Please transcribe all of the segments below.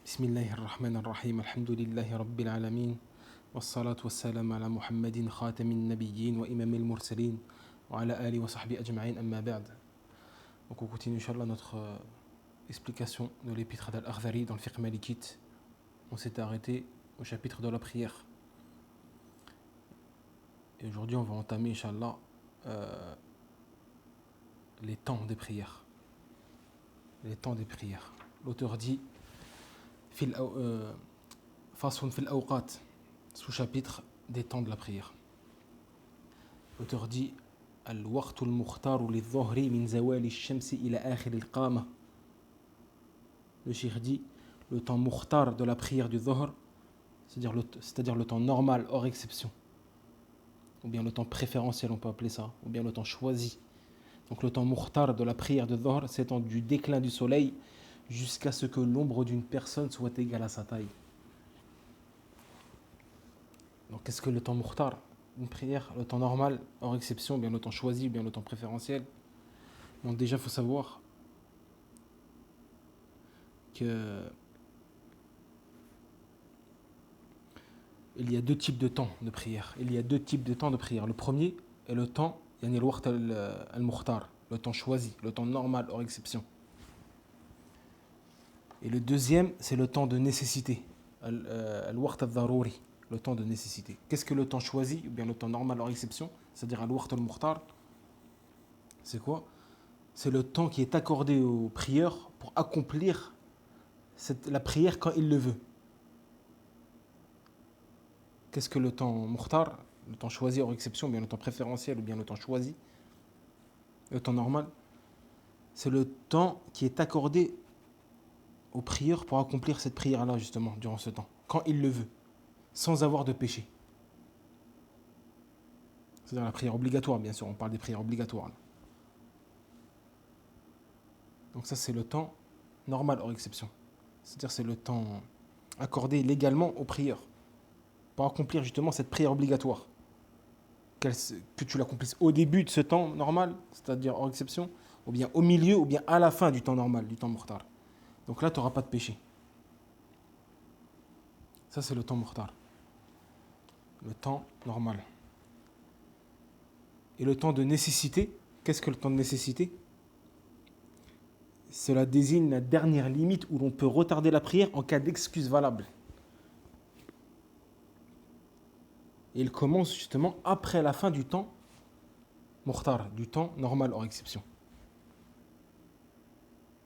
بسم الله الرحمن الرحيم الحمد لله رب العالمين والصلاة والسلام على محمد خاتم النبيين وإمام المرسلين وعلى آله وصحبه أجمعين أما بعد. Donc on continue Inch'Allah notre explication de l'épître d'Al-Akhdari dans le fiqh malikite. On s'était arrêté au chapitre de la prière. Et aujourd'hui on va entamer Inch'Allah les temps des prières. Les temps des prières. L'auteur dit Fasun fil awqat, sous-chapitre des temps de la prière. L'auteur dit Al-waqtul mukhtaru lidh-dhuhri min zawali ash-shamsi ila akhir al-qama. Le cheikh dit le temps mukhtar de la prière du dhuhr, c'est-à-dire le temps normal hors exception, ou bien le temps préférentiel, on peut appeler ça, ou bien le temps choisi. Donc le temps mukhtar de la prière de dhuhr s'étend du déclin du soleil jusqu'à ce que l'ombre d'une personne soit égale à sa taille. Donc qu'est-ce que le temps mukhtar d'une prière? Le temps normal, hors exception, bien le temps choisi, bien le temps préférentiel. Donc déjà, il faut savoir que il y a deux types de temps de prière. Le premier est le temps, yani al-waqt al-mukhtar, le temps choisi, le temps normal, hors exception. Et le deuxième, c'est le temps de nécessité, al-waqt al-dharuri, le temps de nécessité. Qu'est-ce que le temps choisi, ou bien le temps normal hors exception, c'est-à-dire al-waqt al-mukhtar? C'est quoi? C'est le temps qui est accordé au prieur pour accomplir la prière quand il le veut. Qu'est-ce que le temps mukhtar? Le temps choisi hors exception, ou bien le temps préférentiel, ou bien le temps choisi, le temps normal, c'est le temps qui est accordé au prieur pour accomplir cette prière-là, justement, durant ce temps, quand il le veut, sans avoir de péché. C'est-à-dire la prière obligatoire, bien sûr, on parle des prières obligatoires. Là. Donc ça, c'est le temps normal hors exception. C'est-à-dire c'est le temps accordé légalement au prieur pour accomplir justement cette prière obligatoire. Que tu l'accomplisses au début de ce temps normal, c'est-à-dire hors exception, ou bien au milieu, ou bien à la fin du temps normal, du temps mukhtar. Donc là, tu n'auras pas de péché. Ça, c'est le temps mukhtar. Le temps normal. Et le temps de nécessité, qu'est-ce que le temps de nécessité? Cela désigne la dernière limite où l'on peut retarder la prière en cas d'excuse valable. Et il commence justement après la fin du temps mukhtar, du temps normal hors exception.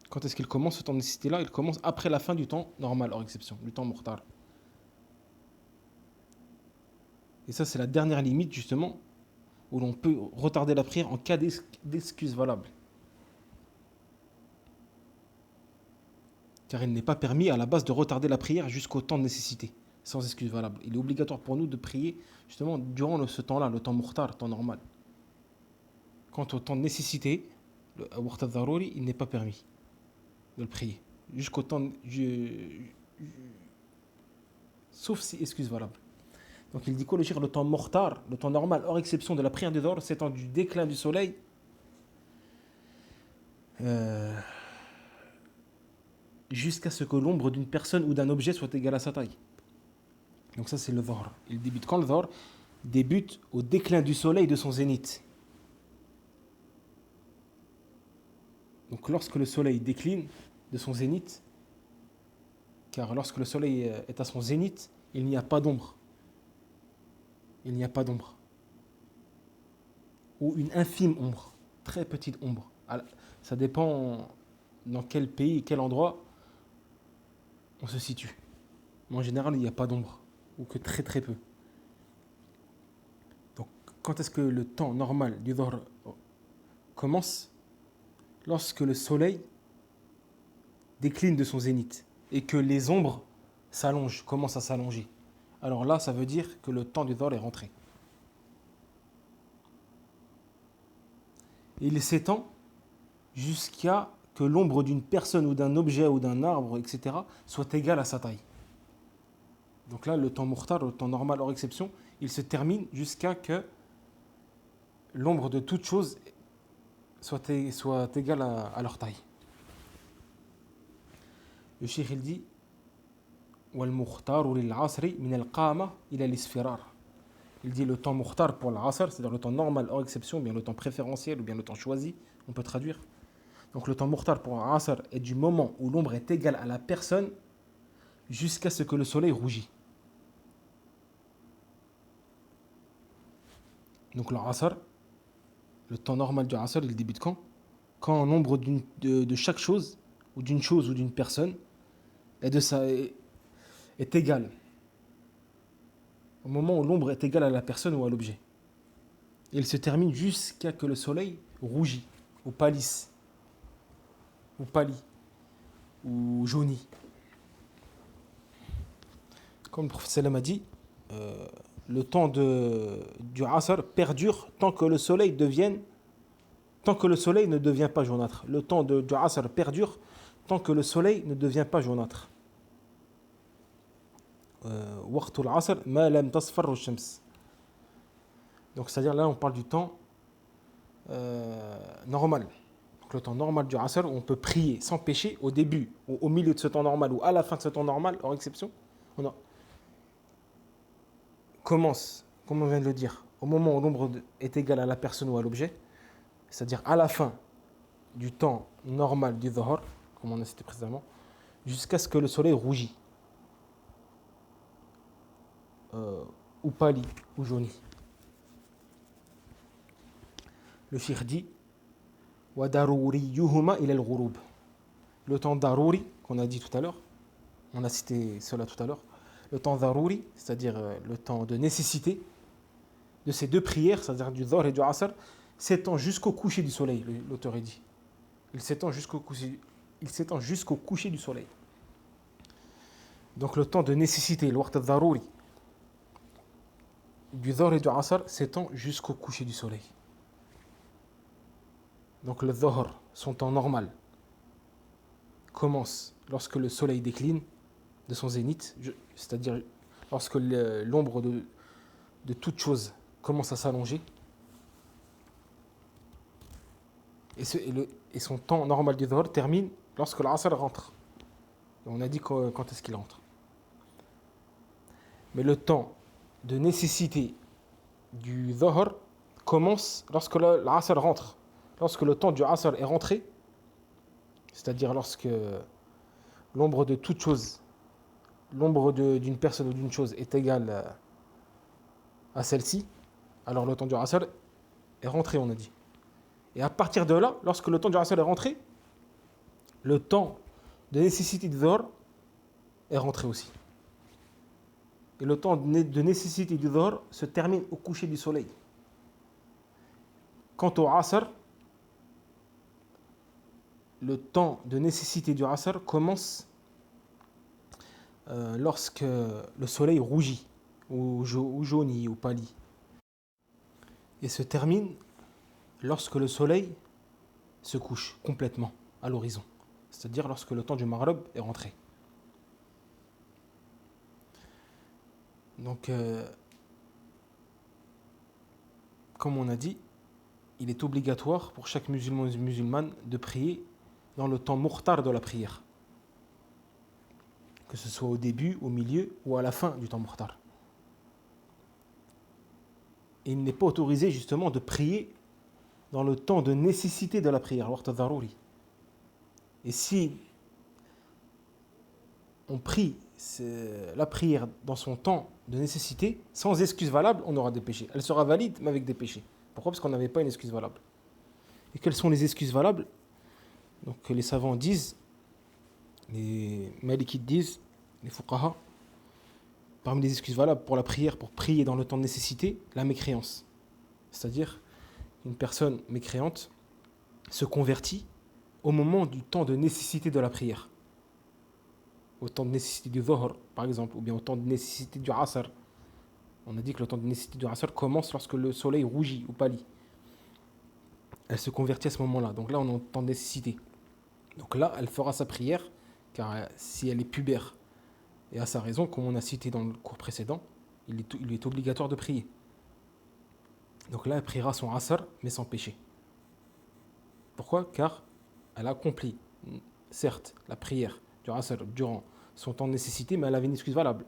Quand est-ce qu'il commence ce temps de nécessité-là? Il commence après la fin du temps normal hors exception, du temps mukhtar. Et ça, c'est la dernière limite justement où l'on peut retarder la prière en cas d'excuse valable. Car il n'est pas permis à la base de retarder la prière jusqu'au temps de nécessité, sans excuse valable. Il est obligatoire pour nous de prier justement durant ce temps-là, le temps mukhtar, le temps normal. Quant au temps de nécessité, le waqt al-dharuri, il n'est pas permis de le prier jusqu'au temps sauf si excuse valable. Donc il dit quoi le cheikh? Le temps mukhtar, le temps normal hors exception de la prière de dhuhr s'étend du déclin du soleil jusqu'à ce que l'ombre d'une personne ou d'un objet soit égale à sa taille. Donc ça c'est le dhuhr. Il débute quand? Le dhuhr débute au déclin du soleil de son zénith. Donc lorsque le soleil décline de son zénith, car lorsque le soleil est à son zénith, il n'y a pas d'ombre. Il n'y a pas d'ombre. Ou une infime ombre, très petite ombre. Ça dépend dans quel pays, quel endroit on se situe. Mais en général, il n'y a pas d'ombre, ou que très très peu. Donc, quand est-ce que le temps normal du dhuhr commence? Lorsque le soleil décline de son zénith et que les ombres s'allongent, commencent à s'allonger. Alors là, ça veut dire que le temps du dhuhr est rentré. Et il s'étend jusqu'à que l'ombre d'une personne ou d'un objet ou d'un arbre, etc., soit égale à sa taille. Donc là, le temps mukhtar, le temps normal hors exception, il se termine jusqu'à que l'ombre de toute chose soit égale à leur taille. Le cheikh il dit والمختار للعصر من القامة إلى الإسفرار. Il dit le temps mukhtar pour l'asr, c'est-à-dire le temps normal hors exception, bien le temps préférentiel ou bien le temps choisi, on peut traduire. Donc le temps mukhtar pour l'asr est du moment où l'ombre est égale à la personne jusqu'à ce que le soleil rougit. Donc l'asr, le temps normal du asr, il débute quand? Quand l'ombre de chaque chose, ou d'une chose ou d'une personne, est égale. Au moment où l'ombre est égale à la personne ou à l'objet. Et il se termine jusqu'à que le soleil rougit, ou pâlisse, ou pâlit, ou jaunit. Comme le prophète sallam a dit, le temps du asr perdure tant que le soleil ne devient pas jaunâtre. Le temps du asr perdure tant que le soleil ne devient pas jaunâtre. Waqt al-asr ma lam tasfar ash-shams. Donc c'est-à-dire là on parle du temps normal. Donc le temps normal du asr où on peut prier sans péché au début, ou au milieu de ce temps normal ou à la fin de ce temps normal, hors exception, commence, comme on vient de le dire, au moment où l'ombre est égale à la personne ou à l'objet, c'est-à-dire à la fin du temps normal du dhuhr, comme on a cité précédemment, jusqu'à ce que le soleil rougit, ou pâlit, ou jaunit. Le cheikh dit wa daruriyuhuma ila al-ghurub. Le temps daruri qu'on a dit tout à l'heure, on a cité cela tout à l'heure, le temps daruri, c'est-à-dire le temps de nécessité de ces deux prières, c'est-à-dire du dhuhr et du asr, s'étend jusqu'au coucher du soleil, l'auteur a dit. Il s'étend jusqu'au coucher du soleil. Donc le temps de nécessité, le waqt al-daruri, du dhuhr et du asr s'étend jusqu'au coucher du soleil. Donc le dhuhr, son temps normal, commence lorsque le soleil décline de son zénith, c'est-à-dire lorsque l'ombre de toute chose commence à s'allonger. Et son temps normal du dhuhr termine lorsque l'asr rentre. Et on a dit quand est-ce qu'il rentre. Mais le temps de nécessité du dhuhr commence lorsque l'asr rentre. Lorsque le temps du asr est rentré, c'est-à-dire lorsque l'ombre de toute chose, l'ombre d'une personne ou d'une chose est égale à celle-ci, alors le temps du asr est rentré, on a dit. Et à partir de là, lorsque le temps du asr est rentré, le temps de nécessité du dhuhr est rentré aussi. Et le temps de nécessité du dhuhr se termine au coucher du soleil. Quant au asr, le temps de nécessité du asr commence lorsque le soleil rougit, ou jaunit, ou pâlit. Et se termine lorsque le soleil se couche complètement à l'horizon. C'est-à-dire lorsque le temps du maghrib est rentré. Donc, comme on a dit, il est obligatoire pour chaque musulman et musulmane de prier dans le temps mukhtar de la prière. Que ce soit au début, au milieu ou à la fin du temps mukhtar. Et il n'est pas autorisé justement de prier dans le temps de nécessité de la prière, waqt al-daruri. Et si on prie la prière dans son temps de nécessité, sans excuse valable, on aura des péchés. Elle sera valide, mais avec des péchés. Pourquoi? Parce qu'on n'avait pas une excuse valable. Et quelles sont les excuses valables? Donc les savants disent, les malikites disent, les fuqaha, parmi les excuses valables pour la prière, pour prier dans le temps de nécessité, la mécréance. C'est-à-dire, une personne mécréante se convertit au moment du temps de nécessité de la prière. Au temps de nécessité du dhuhr, par exemple, ou bien au temps de nécessité du asr. On a dit que le temps de nécessité du asr commence lorsque le soleil rougit ou pâlit. Elle se convertit à ce moment-là. Donc là, on est en temps de nécessité. Donc là, elle fera sa prière, car si elle est pubère, et à sa raison, comme on a cité dans le cours précédent, il lui est obligatoire de prier. Donc là, elle priera son asr, mais sans péché. Pourquoi? Car elle accomplit, certes, la prière du asr durant son temps de nécessité, mais elle avait une excuse valable,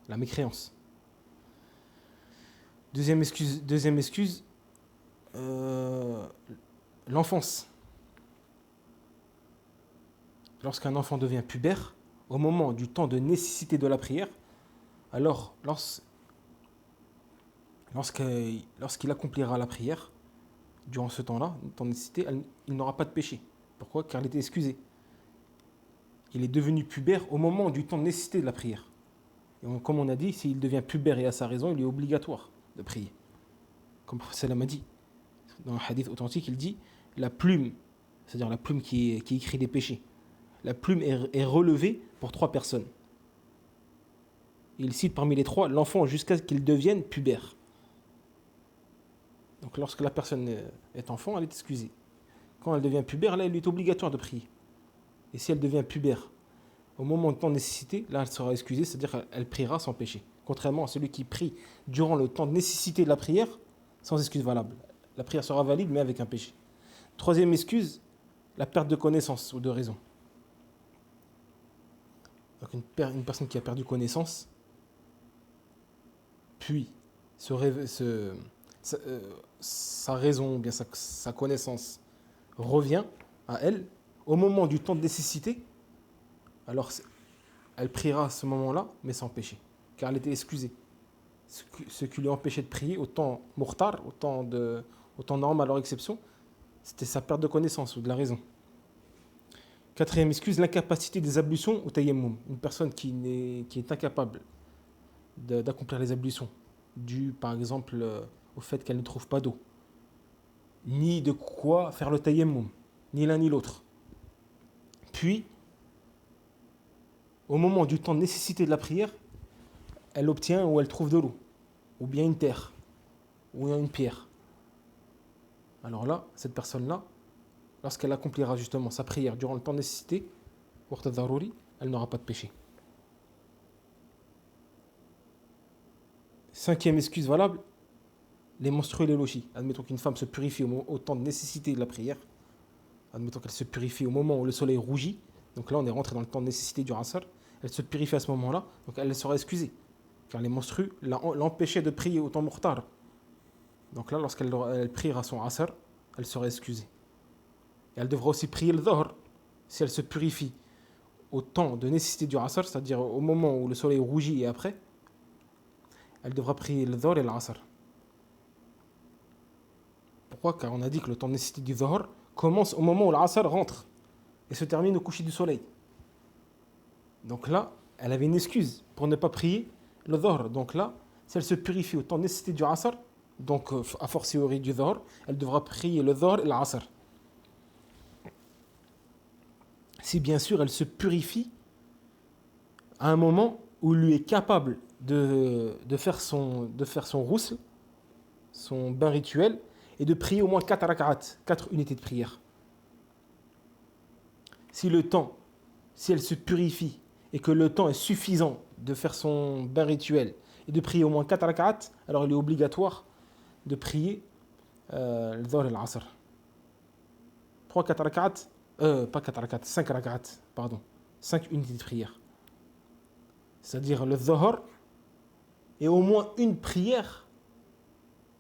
la mécréance. Deuxième excuse, l'enfance. Lorsqu'un enfant devient pubère, au moment du temps de nécessité de la prière, alors lorsqu'il accomplira la prière, durant ce temps-là, le temps de nécessité, il n'aura pas de péché. Pourquoi? Car il était excusé. Il est devenu pubère au moment du temps de nécessité de la prière. Et comme on a dit, s'il devient pubère et à sa raison, il est obligatoire de prier. Comme le prophète a dit, dans un hadith authentique, il dit, la plume, c'est-à-dire la plume qui écrit les péchés, la plume est relevée pour 3 personnes. Il cite parmi les 3 l'enfant jusqu'à ce qu'il devienne pubère. Donc lorsque la personne est enfant, elle est excusée. Quand elle devient pubère, là, il est obligatoire de prier. Et si elle devient pubère au moment de temps de nécessité, là, elle sera excusée, c'est-à-dire qu'elle priera sans péché. Contrairement à celui qui prie durant le temps de nécessité de la prière, sans excuse valable. La prière sera valide, mais avec un péché. Troisième excuse, la perte de connaissance ou de raison. Donc une personne qui a perdu connaissance, puis sa raison, ou bien sa connaissance revient à elle au moment du temps de nécessité, alors elle priera à ce moment-là, mais sans péché, car elle était excusée. Ce qui lui empêchait de prier au temps mourtar, au temps normal, à leur exception, c'était sa perte de connaissance ou de la raison. Quatrième excuse, l'incapacité des ablutions au tayammum. Une personne qui est incapable d'accomplir les ablutions, dû par exemple au fait qu'elle ne trouve pas d'eau, ni de quoi faire le tayammum, ni l'un ni l'autre. Puis, au moment du temps de nécessité de la prière, elle obtient ou elle trouve de l'eau, ou bien une terre, ou bien une pierre. Alors là, cette personne-là, lorsqu'elle accomplira justement sa prière durant le temps de nécessité, elle n'aura pas de péché. Cinquième excuse valable, les menstrues et les lochis. Admettons qu'une femme se purifie au temps de nécessité de la prière. Admettons qu'elle se purifie au moment où le soleil rougit. Donc là, on est rentré dans le temps de nécessité du Asr. Elle se purifie à ce moment-là, donc elle sera excusée. Car les menstrues l'empêchaient de prier au temps mortar. Donc là, lorsqu'elle priera son Asr, elle sera excusée. Et elle devra aussi prier le Dhuhr si elle se purifie au temps de nécessité du Asr, c'est-à-dire au moment où le soleil rougit et après, elle devra prier le Dhuhr et l'Asr. Pourquoi? Car on a dit que le temps de nécessité du Dhuhr commence au moment où l'Asr rentre et se termine au coucher du soleil. Donc là, elle avait une excuse pour ne pas prier le Dhuhr. Donc là, si elle se purifie au temps de nécessité du Asr, donc a fortiori du Dhuhr, elle devra prier le Dhuhr et l'Asr. Si bien sûr elle se purifie à un moment où il lui est capable de faire son rousl, son bain rituel, et de prier au moins 4 rak'at, 4 unités de prière. Si elle se purifie et que le temps est suffisant de faire son bain rituel et de prier au moins 4 rak'at, alors il est obligatoire de prier le Dhuhr et l'Asr. Pourquoi 4 rak'at? Pas 4 rak'at, 5 rak'at, pardon. 5 unités de prière. C'est-à-dire le Dhuhr et au moins une prière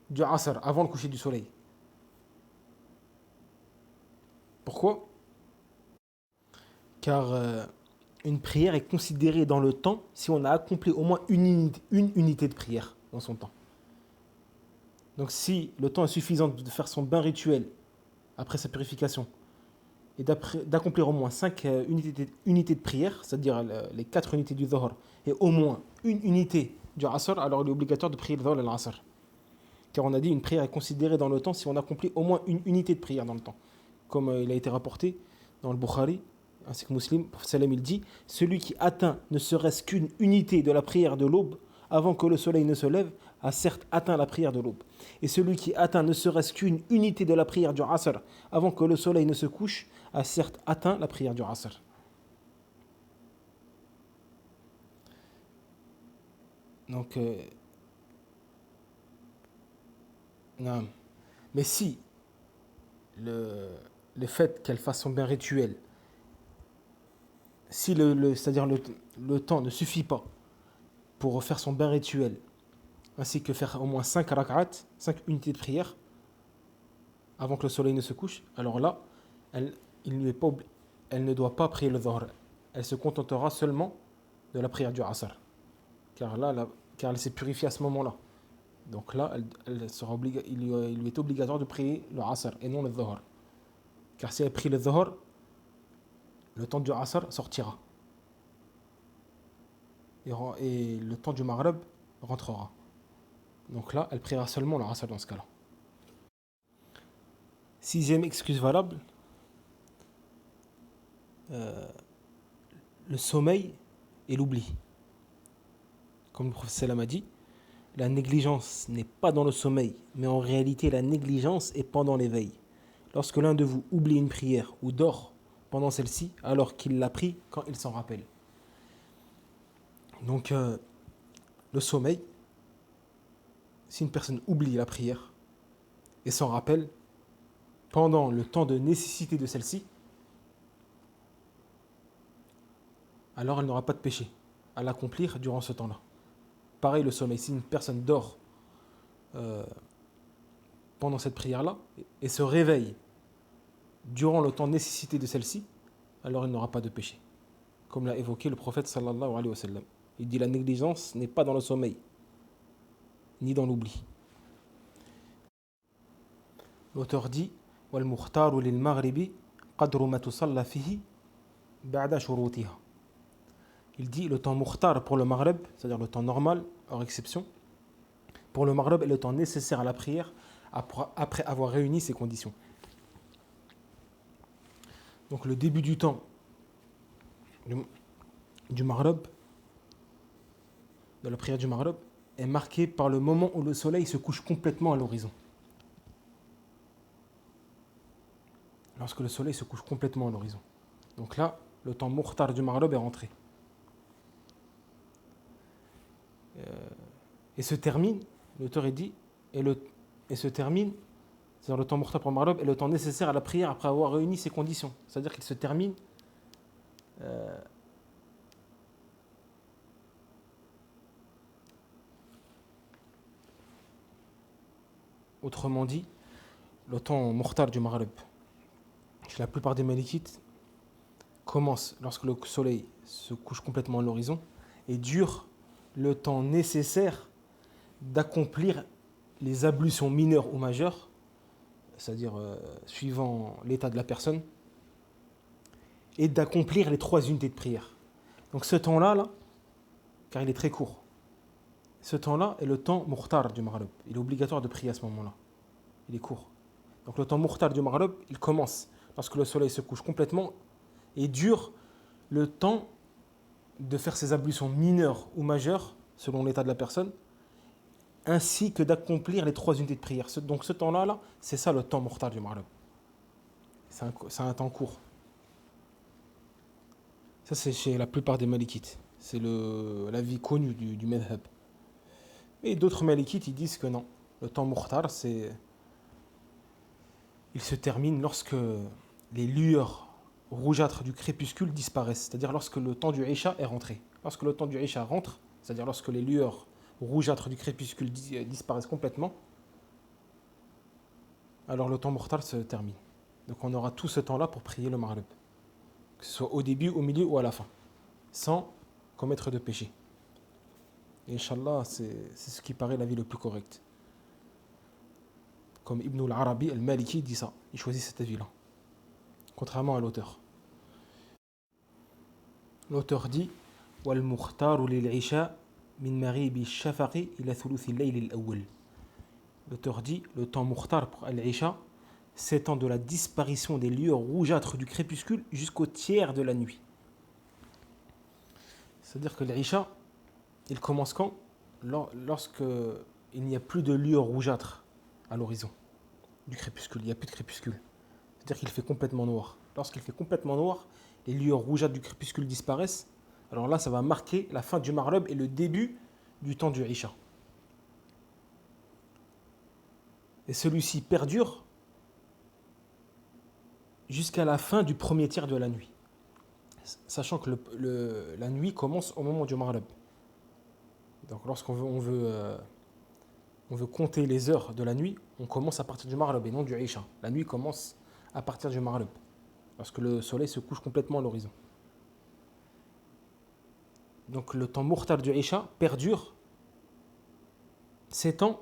du Asr avant le coucher du soleil. Pourquoi? Car une prière est considérée dans le temps si on a accompli au moins une unité de prière dans son temps. Donc si le temps est suffisant de faire son bain rituel après sa purification et d'accomplir au moins 5 unités de prière, c'est-à-dire les 4 unités du Dhuhr et au moins une unité du Asr, alors il est obligatoire de prier le Dhuhr et l'Asr. Car on a dit une prière est considérée dans le temps si on accomplit au moins une unité de prière dans le temps. Comme il a été rapporté dans le Bukhari, ainsi que Muslim, il dit « Celui qui atteint ne serait-ce qu'une unité de la prière de l'aube avant que le soleil ne se lève, a certes atteint la prière de l'aube. Et celui qui atteint ne serait-ce qu'une unité de la prière du Asr avant que le soleil ne se couche, a certes atteint la prière du Asr. » Donc, non. Mais si le fait qu'elle fasse son bain rituel, si c'est-à-dire le temps ne suffit pas pour faire son bain rituel, ainsi que faire au moins 5 rak'at, 5 unités de prière, avant que le soleil ne se couche, alors là, elle, elle ne doit pas prier le dhuhr. Elle se contentera seulement de la prière du asr. Car elle s'est purifiée à ce moment-là. Donc là, il lui est obligatoire de prier le asr et non le dhuhr. Car si elle prie le dhuhr, le temps du asr sortira. Et le temps du maghrib rentrera. Donc là, elle priera seulement le asr dans ce cas-là. Sixième excuse valable, le sommeil et l'oubli. Comme le prophète sallam a dit, la négligence n'est pas dans le sommeil, mais en réalité la négligence est pendant l'éveil. Lorsque l'un de vous oublie une prière ou dort pendant celle-ci, alors qu'il l'a pris quand il s'en rappelle. Donc le sommeil, si une personne oublie la prière et s'en rappelle pendant le temps de nécessité de celle-ci, alors elle n'aura pas de péché à l'accomplir durant ce temps-là. Pareil le sommeil, si une personne dort pendant cette prière-là et se réveille durant le temps de nécessité de celle-ci, alors il n'aura pas de péché. Comme l'a évoqué le prophète sallallahu alayhi wa sallam. Il dit la négligence n'est pas dans le sommeil, ni dans l'oubli. L'auteur dit wal mukhtaru lil maghribi qadru ma tusalla fihi ba'da shurutiha. Il dit le temps mukhtar pour le maghrib, c'est-à-dire le temps normal, hors exception, pour le maghrib est le temps nécessaire à la prière après avoir réuni ces conditions. Donc le début du temps du maghrib, de la prière du maghrib, est marqué par le moment où le soleil se couche complètement à l'horizon. Lorsque le soleil se couche complètement à l'horizon. Donc là, le temps mukhtar du maghrib est rentré. Et se termine, l'auteur est dit, et se termine, c'est-à-dire le temps mukhtar pour le maghrib est le temps nécessaire à la prière après avoir réuni ces conditions. C'est-à-dire qu'il se termine autrement dit, le temps mukhtar du maghrib, chez la plupart des malikites, commence lorsque le soleil se couche complètement à l'horizon et dure le temps nécessaire d'accomplir les ablutions mineures ou majeures, c'est-à-dire suivant l'état de la personne, et d'accomplir les 3 unités de prière. Donc ce temps-là, car il est très court, ce temps-là est le temps mukhtar du maghrib. Il est obligatoire de prier à ce moment-là. Il est court. Donc le temps mukhtar du maghrib, il commence lorsque le soleil se couche complètement et dure le temps de faire ses ablutions mineures ou majeures, selon l'état de la personne, ainsi que d'accomplir les 3 unités de prière. Donc ce temps-là, c'est ça le temps mukhtar du maghrib. C'est un temps court. Ça, c'est chez la plupart des malikites. C'est l'avis connu du madhab. Et d'autres malikites, ils disent que non. Le temps mukhtar, il se termine lorsque les lueurs rougeâtres du crépuscule disparaissent. C'est-à-dire lorsque le temps du Isha est rentré. Lorsque le temps du Isha rentre, c'est-à-dire lorsque les lueurs rougeâtres du crépuscule disparaissent complètement, alors le temps mukhtar se termine. Donc on aura tout ce temps-là pour prier le maghrib. Que ce soit au début, au milieu ou à la fin. Sans commettre de péché. Et Inch'Allah, c'est ce qui paraît l'avis le plus correct. Comme Ibn al-Arabi al-Maliki dit ça. Il choisit cet avis-là. Contrairement à l'auteur. L'auteur dit وَالْمُخْتَارُ لِلْعِشَاءِ مِنْ مَغِيبِ الشَّفَقِ إِلَى ثُلُثِ اللَّيْلِ الْأَوَّلِ. L'auteur dit le temps mukhtar pour al-Isha s'étend de la disparition des lueurs rougeâtres du crépuscule jusqu'au tiers de la nuit. C'est-à-dire que l'Isha, il commence quand? Lorsque il n'y a plus de lueurs rougeâtres à l'horizon du crépuscule. Il n'y a plus de crépuscule. C'est-à-dire qu'il fait complètement noir. Lorsqu'il fait complètement noir, les lueurs rougeâtres du crépuscule disparaissent. Alors là, ça va marquer la fin du maghrib et le début du temps du Isha. Et celui-ci perdure jusqu'à la fin du premier tiers de la nuit. sachant que la nuit commence au moment du Maghrib. Donc lorsqu'on on veut compter les heures de la nuit, on commence à partir du Maghrib et non du Isha. La nuit commence à partir du Maghrib, parce que le soleil se couche complètement à l'horizon. Donc le temps mukhtar du Isha perdure, s'étend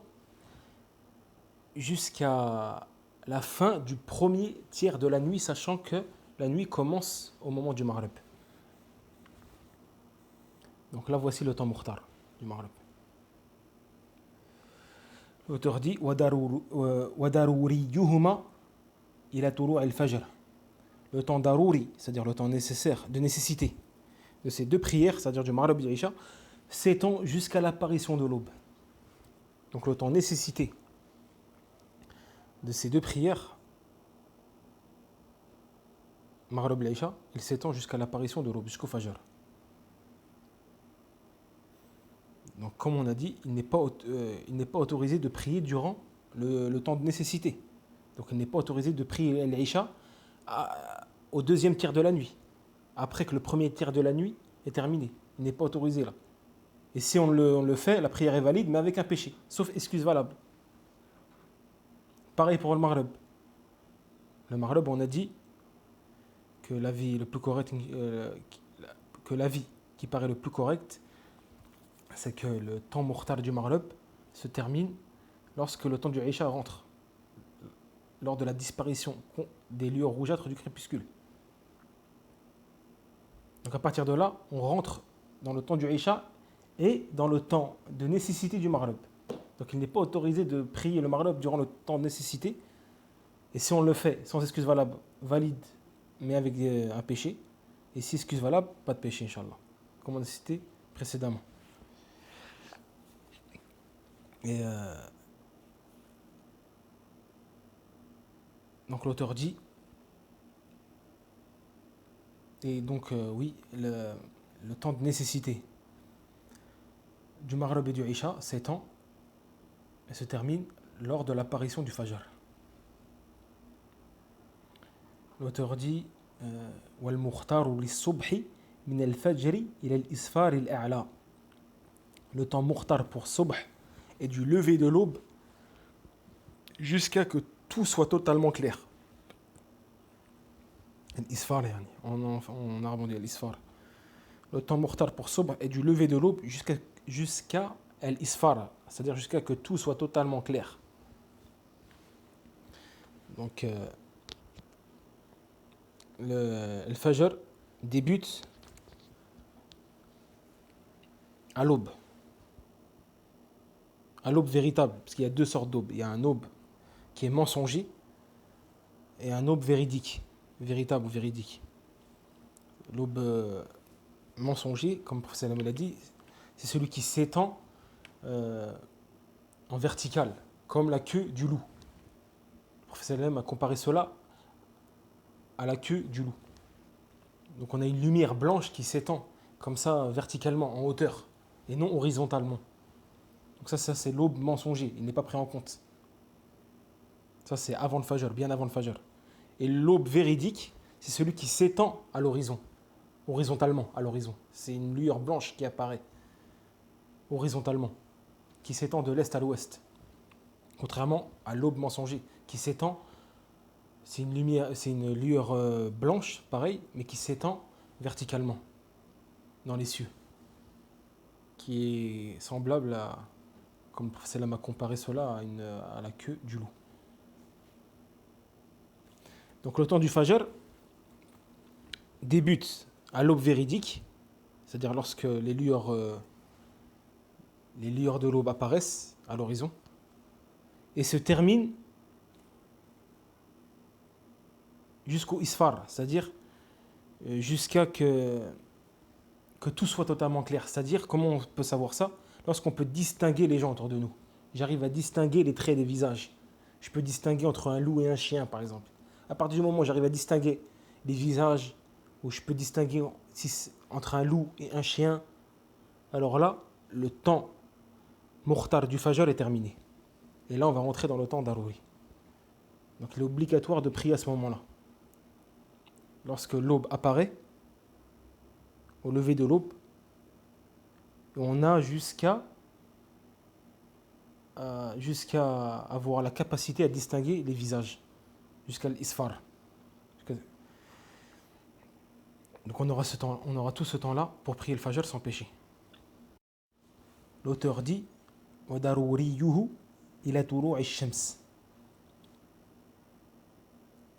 jusqu'à la fin du premier tiers de la nuit, sachant que la nuit commence au moment du Maghrib. Donc là, voici le temps mukhtar du Maghrib. L'auteur dit وَدَرُورِيُّهُمَا إِلَى طُلُوعِ الْفَجْرِ. Le temps darouri, c'est-à-dire le temps nécessaire, de nécessité, de ces deux prières, c'est-à-dire du Maghrib et du Isha, s'étend jusqu'à l'apparition de l'aube. Donc le temps nécessité de ces deux prières, Maghrib et Isha, il s'étend jusqu'à l'apparition de l'aube, jusqu'au Fajr. Donc comme on a dit, il n'est pas autorisé de prier durant le temps de nécessité. Donc il n'est pas autorisé de prier l'Isha au deuxième tiers de la nuit, après que le premier tiers de la nuit est terminé. Il n'est pas autorisé là. Et si on le fait, la prière est valide, mais avec un péché, sauf excuse valable. Pareil pour le Maghrib. Le Maghrib, on a dit que l'avis le plus correct, que l'avis qui paraît le plus correct, c'est que le temps mukhtar du Maghrib se termine lorsque le temps du Isha rentre, lors de la disparition des lueurs rougeâtres du crépuscule. Donc à partir de là, on rentre dans le temps du Isha et dans le temps de nécessité du Maghrib. Donc il n'est pas autorisé de prier le Maghrib durant le temps de nécessité. Et si on le fait sans excuse valable, valide, mais avec un péché, et si excuse valable, pas de péché, Inch'Allah. Comme on a cité précédemment. Et donc l'auteur dit, et donc oui, le temps de nécessité du Maghrib et du Isha s'étend et se termine lors de l'apparition du Fajr. L'auteur dit وَالْمُخْتَارُ لِلصُّبْحِ مِنَ الْفَجْرِ إِلَى الْإِسْفَارِ الْأَعْلَى. Le temps mukhtar pour subh est du lever de l'aube jusqu'à que tout soit totalement clair. L'isfar, on a rebondi à l'isfar. Le temps mukhtar pour subh est du lever de l'aube jusqu'à l'isfar, c'est-à-dire jusqu'à que tout soit totalement clair. Donc le Fajr débute à l'aube véritable, parce qu'il y a deux sortes d'aube. Il y a un aube qui est mensonger et un aube véridique, véritable ou véridique. L'aube mensonger, comme le professeur l'a dit, c'est celui qui s'étend en vertical, comme la queue du loup. Le professeur a comparé cela à la queue du loup. Donc on a une lumière blanche qui s'étend comme ça verticalement, en hauteur, et non horizontalement. Donc ça c'est l'aube mensonger, il n'est pas pris en compte. Ça c'est avant le Fajr, bien avant le Fajr. Et l'aube véridique, c'est celui qui s'étend à l'horizon, horizontalement à l'horizon. C'est une lueur blanche qui apparaît horizontalement, qui s'étend de l'est à l'ouest. Contrairement à l'aube mensonger, qui s'étend, c'est une lueur blanche, pareil, mais qui s'étend verticalement dans les cieux, qui est semblable à, comme le professeur m'a comparé cela à la queue du loup. Donc le temps du Fajr débute à l'aube véridique, c'est-à-dire lorsque les lueurs de l'aube apparaissent à l'horizon, et se termine jusqu'au Isfar, c'est-à-dire jusqu'à que tout soit totalement clair. C'est-à-dire, comment on peut savoir ça? Lorsqu'on peut distinguer les gens autour de nous. J'arrive à distinguer les traits des visages. Je peux distinguer entre un loup et un chien, par exemple. À partir du moment où j'arrive à distinguer les visages, où je peux distinguer entre un loup et un chien, alors là, le temps mukhtar du Fajr est terminé. Et là, on va rentrer dans le temps daruri. Donc, il est obligatoire de prier à ce moment-là. Lorsque l'aube apparaît, au lever de l'aube. Et on a jusqu'à avoir la capacité à distinguer les visages, jusqu'à l'isfar. Donc on aura tout ce temps-là pour prier le fajr sans péché. L'auteur dit وَدَرُورِيُّهُ إِلَى طُلُوعِ الشَّمْسِ.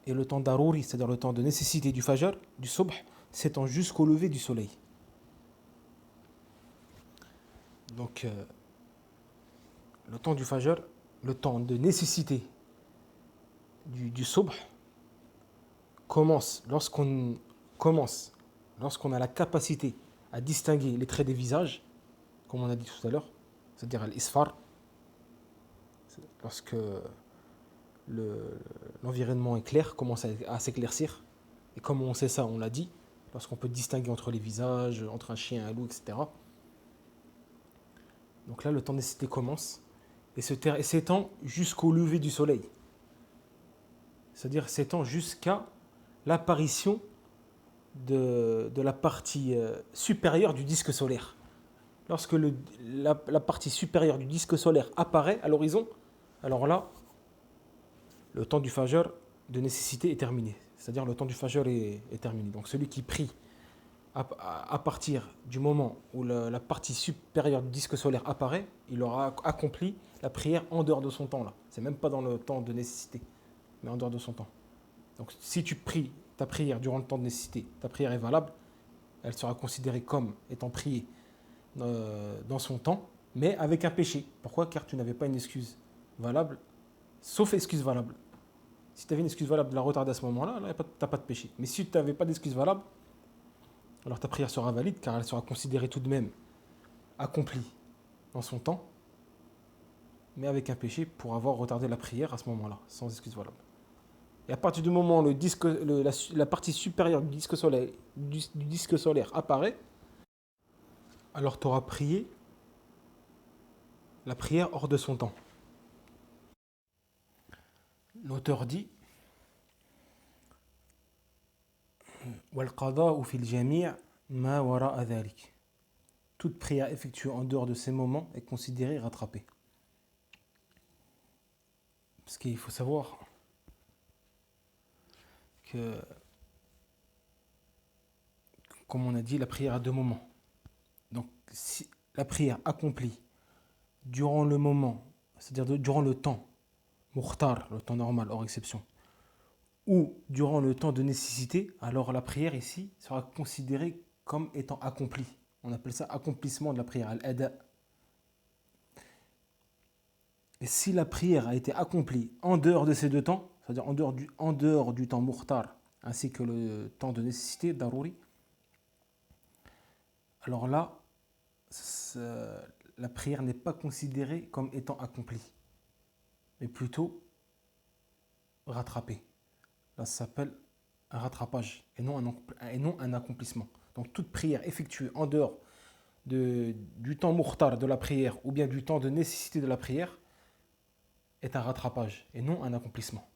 Et le temps darouri, c'est-à-dire le temps de nécessité du fajr, du subh, s'étend jusqu'au lever du soleil. Donc le temps du fajr, le temps de nécessité du subh commence lorsqu'on a la capacité à distinguer les traits des visages, comme on a dit tout à l'heure, c'est-à-dire l'isfar, lorsque l'environnement est clair, commence à s'éclaircir. Et comme on sait ça, on l'a dit, lorsqu'on peut distinguer entre les visages, entre un chien et un loup, etc. Donc là, le temps de nécessité commence et s'étend jusqu'au lever du soleil. C'est-à-dire s'étend jusqu'à l'apparition de la partie supérieure du disque solaire. Lorsque la partie supérieure du disque solaire apparaît à l'horizon, alors là, le temps du fajr de nécessité est terminé. C'est-à-dire le temps du fajr est terminé. Donc celui qui prie à partir du moment où la partie supérieure du disque solaire apparaît, il aura accompli la prière en dehors de son temps là. C'est même pas dans le temps de nécessité, mais en dehors de son temps. Donc si tu pries ta prière durant le temps de nécessité, ta prière est valable, elle sera considérée comme étant priée dans son temps, mais avec un péché. Pourquoi? Car tu n'avais pas une excuse valable, sauf excuse valable. Si tu avais une excuse valable de la retarder à ce moment-là, là, tu n'as pas de péché. Mais si tu n'avais pas d'excuse valable, alors ta prière sera valide, car elle sera considérée tout de même accomplie dans son temps, mais avec un péché pour avoir retardé la prière à ce moment-là, sans excuse valable. Et à partir du moment où la partie supérieure du disque solaire apparaît, alors tu auras prié la prière hors de son temps. L'auteur dit وَالْقَضَاءُ فِي الْجَمِيعِ مَا وَرَاءَ ذَلِكَ. Toute prière effectuée en dehors de ces moments est considérée rattrapée. Parce qu'il faut savoir que, comme on a dit, la prière a deux moments. Donc, si la prière accomplie durant le moment, c'est-à-dire durant le temps, mukhtar, le temps normal, hors exception, ou durant le temps de nécessité, alors la prière ici sera considérée comme étant accomplie. On appelle ça accomplissement de la prière, al-ada. Et si la prière a été accomplie en dehors de ces deux temps, c'est-à-dire en dehors du temps mukhtar, ainsi que le temps de nécessité, darouri, alors là, la prière n'est pas considérée comme étant accomplie, mais plutôt rattrapée. Là, ça s'appelle un rattrapage et non un accomplissement. Donc toute prière effectuée en dehors du temps mukhtar de la prière ou bien du temps de nécessité de la prière est un rattrapage et non un accomplissement.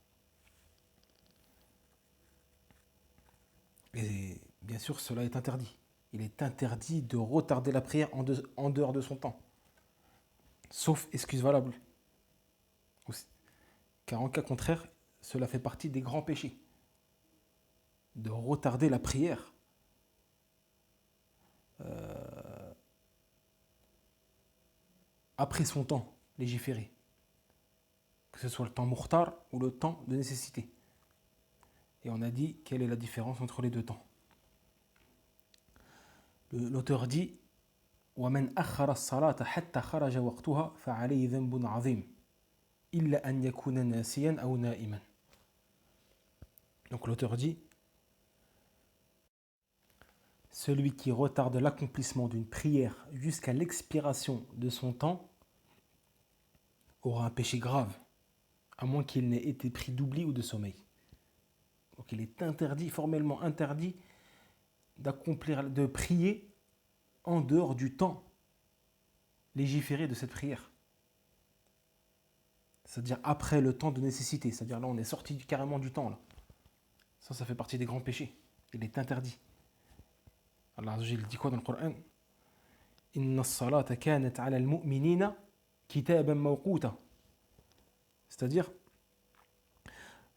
Et bien sûr, cela est interdit. Il est interdit de retarder la prière en dehors de son temps, sauf excuse valable. Car en cas contraire, cela fait partie des grands péchés. De retarder la prière après son temps légiféré, que ce soit le temps mukhtar ou le temps de nécessité. Et on a dit quelle est la différence entre les deux temps. L'auteur dit وَمَنْ أَخَّرَ الصَّلَاةَ حَتَّى خَرَجَ وَقْتُهَا فَعَلَيْهِ ذَنْبٌ عَظِيمٌ إِلَّا أَنْ يَكُونَ نَاسِيًا أَوْ نَائِمًا. Donc l'auteur dit celui qui retarde l'accomplissement d'une prière jusqu'à l'expiration de son temps aura un péché grave, à moins qu'il n'ait été pris d'oubli ou de sommeil. Donc il est interdit, formellement interdit, de prier en dehors du temps légiféré de cette prière. C'est-à-dire après le temps de nécessité. C'est-à-dire là on est sorti carrément du temps. Là. Ça fait partie des grands péchés. Il est interdit. Allah Azza wa Jalla dit quoi dans le Coran? Inna as-salata kanat 'ala al-mu'minina kitaban mawquta. C'est-à-dire,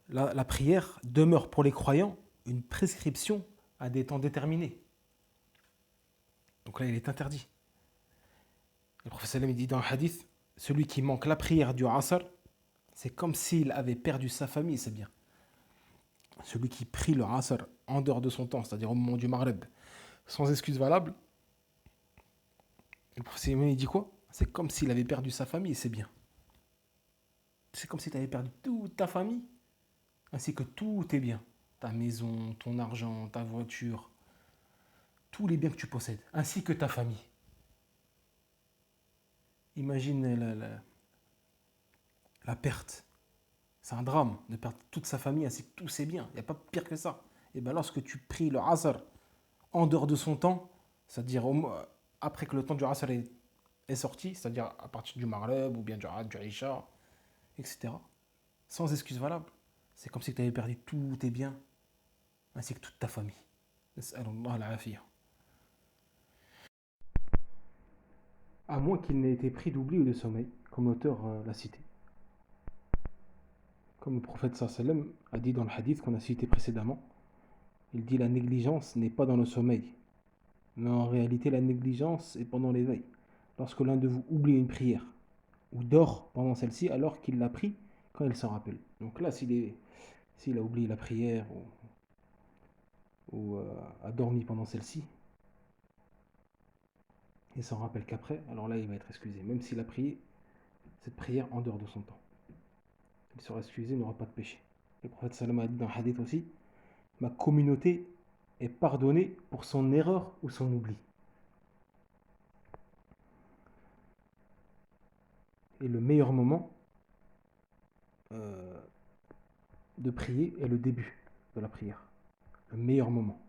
la prière demeure pour les croyants une prescription à des temps déterminés. Donc là, il est interdit. Le prophète sallam il dit dans le hadith, celui qui manque la prière du Asr, c'est comme s'il avait perdu sa famille, c'est bien. Celui qui prie le Asr en dehors de son temps, c'est-à-dire au moment du Maghrib, sans excuse valable, le prophète sallam il dit quoi? C'est comme s'il avait perdu sa famille, c'est bien. C'est comme si tu avais perdu toute ta famille, ainsi que tous tes biens. Ta maison, ton argent, ta voiture, tous les biens que tu possèdes, ainsi que ta famille. Imagine la perte. C'est un drame de perdre toute sa famille ainsi que tous ses biens. Il n'y a pas pire que ça. Et bien lorsque tu pries le Asr en dehors de son temps, c'est-à-dire après que le temps du Asr est sorti, c'est-à-dire à partir du Maghrib ou bien du Isha, etc., sans excuse valable, c'est comme si tu avais perdu tous tes biens ainsi que toute ta famille. Nas'alullah al-afiyah. À moins qu'il n'ait été pris d'oubli ou de sommeil, comme l'auteur l'a cité. Comme le prophète sallam a dit dans le hadith qu'on a cité précédemment, il dit la négligence n'est pas dans le sommeil, mais en réalité la négligence est pendant l'éveil. Lorsque l'un de vous oublie une prière ou dort pendant celle-ci alors qu'il l'a pris quand il s'en rappelle. Donc là, s'il a oublié la prière ou a dormi pendant celle-ci, il s'en rappelle qu'après, alors là il va être excusé, même s'il a prié cette prière en dehors de son temps. Il sera excusé, il n'aura pas de péché. Le prophète sallam a dit dans le hadith aussi, ma communauté est pardonnée pour son erreur ou son oubli. Et le meilleur moment de prier est le début de la prière. Le meilleur moment.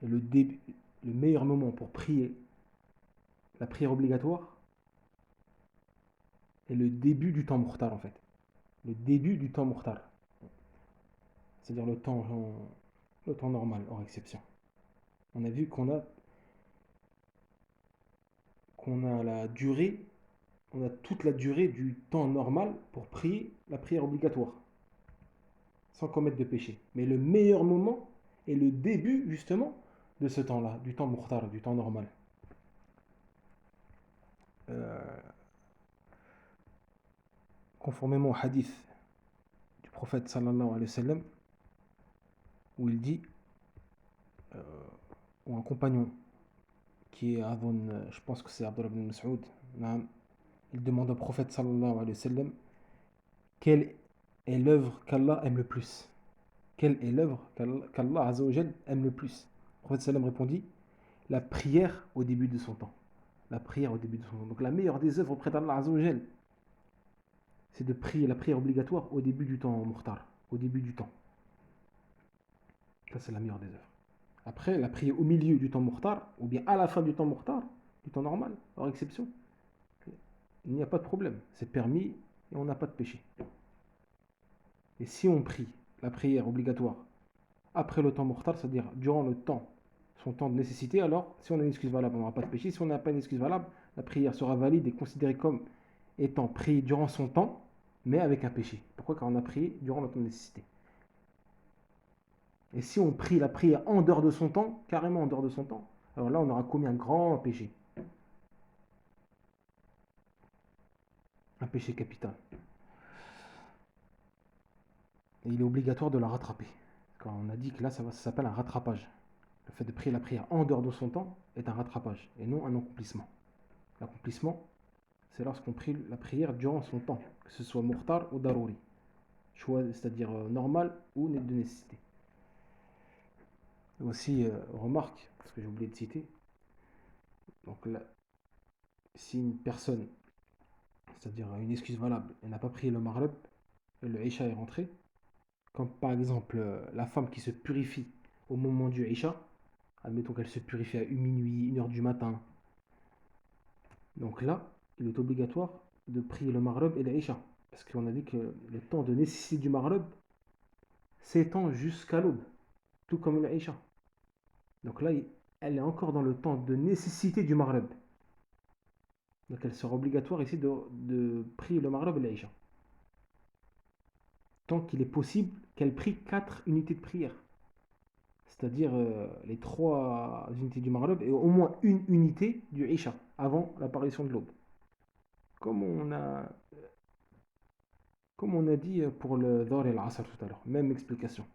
Et le meilleur moment pour prier la prière obligatoire est le début du temps mukhtar en fait. Le début du temps mukhtar. C'est-à-dire le temps normal, hors exception. On a vu qu'on a la durée, on a toute la durée du temps normal pour prier la prière obligatoire, sans commettre de péché. Mais le meilleur moment est le début justement de ce temps-là, du temps mukhtar, du temps normal. Conformément au hadith du prophète sallallahu alayhi wa sallam, où il dit, ou un compagnon qui est je pense que c'est Abdullah ibn Mas'ud, il demande au prophète sallallahu alayhi wa sallam quelle est l'œuvre qu'Allah aime le plus. Quelle est l'œuvre qu'Allah Azza wa Jal aime le plus? Le prophète sallam répondit, la prière au début de son temps. La prière au début de son temps. Donc la meilleure des œuvres auprès d'Allah Azza wa Jal, c'est de prier la prière obligatoire au début du temps mukhtar, au début du temps. Ça c'est la meilleure des œuvres. Après, la prière au milieu du temps mukhtar, ou bien à la fin du temps mukhtar, du temps normal, hors exception, il n'y a pas de problème. C'est permis et on n'a pas de péché. Et si on prie la prière obligatoire après le temps mukhtar, c'est-à-dire durant le temps, son temps de nécessité, alors si on a une excuse valable, on n'aura pas de péché. Si on n'a pas une excuse valable, la prière sera valide et considérée comme étant priée durant son temps, mais avec un péché. Pourquoi? Car on a prié durant le temps de nécessité. Et si on prie la prière en dehors de son temps, carrément en dehors de son temps, alors là on aura commis un grand péché. Un péché capital. Et il est obligatoire de la rattraper. Quand on a dit que là ça s'appelle un rattrapage. Le fait de prier la prière en dehors de son temps est un rattrapage et non un accomplissement. L'accomplissement, c'est lorsqu'on prie la prière durant son temps, que ce soit mukhtar ou darouri, c'est-à-dire normal ou de nécessité. Et aussi, remarque, parce que j'ai oublié de citer, donc là, si une personne, c'est-à-dire une excuse valable, elle n'a pas prié le maghrib, et le isha est rentré, comme par exemple la femme qui se purifie au moment du isha, admettons qu'elle se purifie à minuit, 1h du matin, donc là, il est obligatoire de prier le maghrib et l'isha, parce qu'on a dit que le temps de nécessité du maghrib s'étend jusqu'à l'aube, tout comme l'isha. Donc là, elle est encore dans le temps de nécessité du Maghreb. Donc elle sera obligatoire ici de prier le Maghreb et l'Aïcha. Tant qu'il est possible qu'elle prie 4 unités de prière. C'est-à-dire les 3 unités du Maghreb et au moins une unité du Isha avant l'apparition de l'aube. Comme on a, comme on a dit pour le Dhuhr et l'Asr tout à l'heure. Même explication.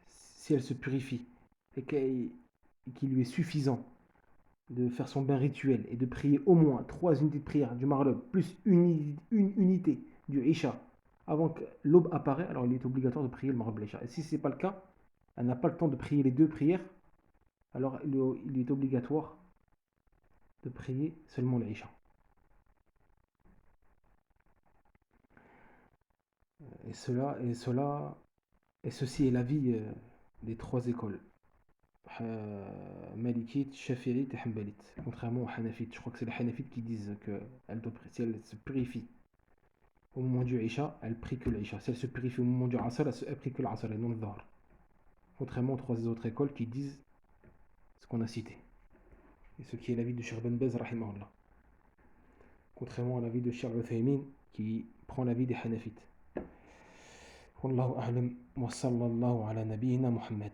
Si elle se purifie et qu'il lui est suffisant de faire son bain rituel et de prier au moins 3 unités de prière du Maghreb plus une unité du Isha avant que l'aube apparaît, alors il est obligatoire de prier le Maghreb et l'Isha. Et si ce n'est pas le cas, elle n'a pas le temps de prier les 2 prières, alors il est obligatoire de prier seulement l'Isha. Et ceci est l'avis des 3 écoles. Malikite, Shafi'ite et Hanbalite. Contrairement aux Hanafites. Je crois que c'est les Hanafites qui disent que si elle se purifie au moment du Isha, elle prie que l'Isha. Si elle se purifie au moment du Asr, elle prie que l'Asr et non le Dhuhr. Contrairement aux 3 autres écoles qui disent ce qu'on a cité. Et ce qui est l'avis de Cheikh Ben Baz, rahimahullah. Contrairement à l'avis de Cheikh Uthaymin qui prend l'avis des Hanafites. Wallahu a'lam wa sallallahu ala nabiyyina Muhammad.